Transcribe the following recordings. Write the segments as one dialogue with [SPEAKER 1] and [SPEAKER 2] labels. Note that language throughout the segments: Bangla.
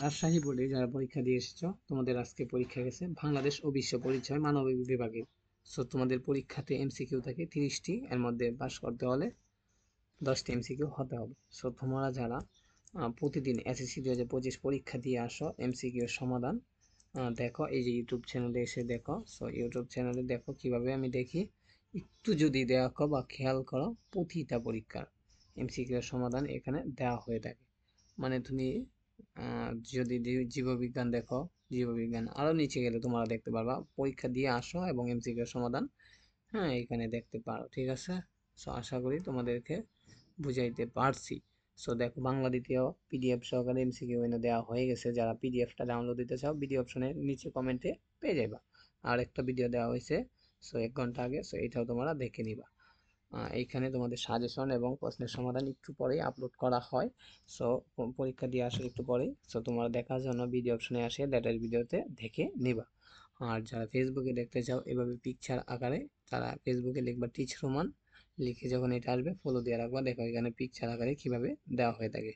[SPEAKER 1] রাজশাহী বোর্ডে যারা পরীক্ষা দিয়ে এসেছো, তোমাদের আজকে পরীক্ষা গেছে বাংলাদেশ ও বিশ্ব পরিচয় মানবিক বিভাগের। সো তোমাদের পরীক্ষাতে এমসিকিউ থাকে 30টি, এর মধ্যে পাস করতে হলে 10টি এমসিকিউ হতে হবে। সো তোমরা যারা প্রতিদিন এসএসসি 2025 পরীক্ষা দিয়ে আসো, এমসিকিউ এর সমাধান দেখো, এই যে ইউটিউব চ্যানেলে এসে দেখো। সো ইউটিউব চ্যানেলে দেখো কিভাবে আমি দেখি, একটু যদি দেখো বা খেয়াল করো, প্রতিটা পরীক্ষার এমসিকিউ এর সমাধান এখানে দেওয়া হয়ে থাকে। মানে তুমি যদি জীববিজ্ঞান দেখো, জীববিজ্ঞান আরো নিচে গেলে তোমরা দেখতে পারবা পরীক্ষা দিয়ে আসো এবং এমসিকিউ সমাধান, হ্যাঁ, এখানে দেখতে পারো। ঠিক আছে, সো আশা করি তোমাদেরকে বুঝাইতে পারছি। সো দেখো, বাংলা দ্বিতীয় পিডিএফ সহকারে এমসিকিউ এনে দেওয়া হয়ে গেছে। যারা পিডিএফটা ডাউনলোড দিতে চাও, ভিডিও অপশনের নিচে কমেন্টে পেয়ে যাবা। আর একটা ভিডিও দেওয়া হয়েছে, সো 1 ঘন্টা আগে, সো এটাও তোমরা দেখে নিবা। এইখানে তোমাদের সাজেশন এবং প্রশ্নের সমাধান একটু পরেই আপলোড করা হয়। সো পরীক্ষা দিয়ে আসার একটু পরেই, সো তোমরা দেখার জন্য ভিডিও অপশনে আসে লেটেস্ট ভিডিওতে দেখে নিবা। আর যারা ফেসবুকে দেখতে চাও এভাবে পিকচার আকারে, তারা ফেসবুকে লিখবা টিচ রোমান, লিখে যখন এটা আসবে ফলো দিয়ে রাখবা। দেখো এখানে পিকচার আকারে কিভাবে দেওয়া হয়ে থাকে।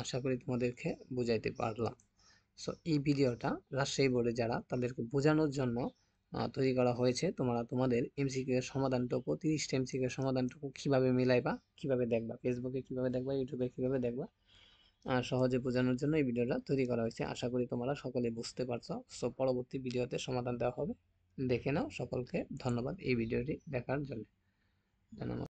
[SPEAKER 1] আশা করি তোমাদেরকে বুঝাইতে পারলাম। সো এই ভিডিওটা রাজশাহী বোর্ডে যারা, তাদেরকে বোঝানোর জন্য তৈরি করা হয়েছে। তোমরা তোমাদের এমসিকিউ এর সমাধানটুকু, 30টা এমসিকিউ এর সমাধানটুকু কিভাবে মিলাইবা, কিভাবে দেখবা, ফেসবুকে কিভাবে দেখবা, ইউটিউবে কিভাবে দেখবা, সহজে বোঝানোর জন্য এই ভিডিওটা তৈরি করা হয়েছে। আশা করি তোমরা সকলে বুঝতে পারছো। সো পরবর্তী ভিডিওতে সমাধান দেওয়া হবে, দেখে নাও। সকলকে ধন্যবাদ এই ভিডিওটি দেখার জন্য। ধন্যবাদ।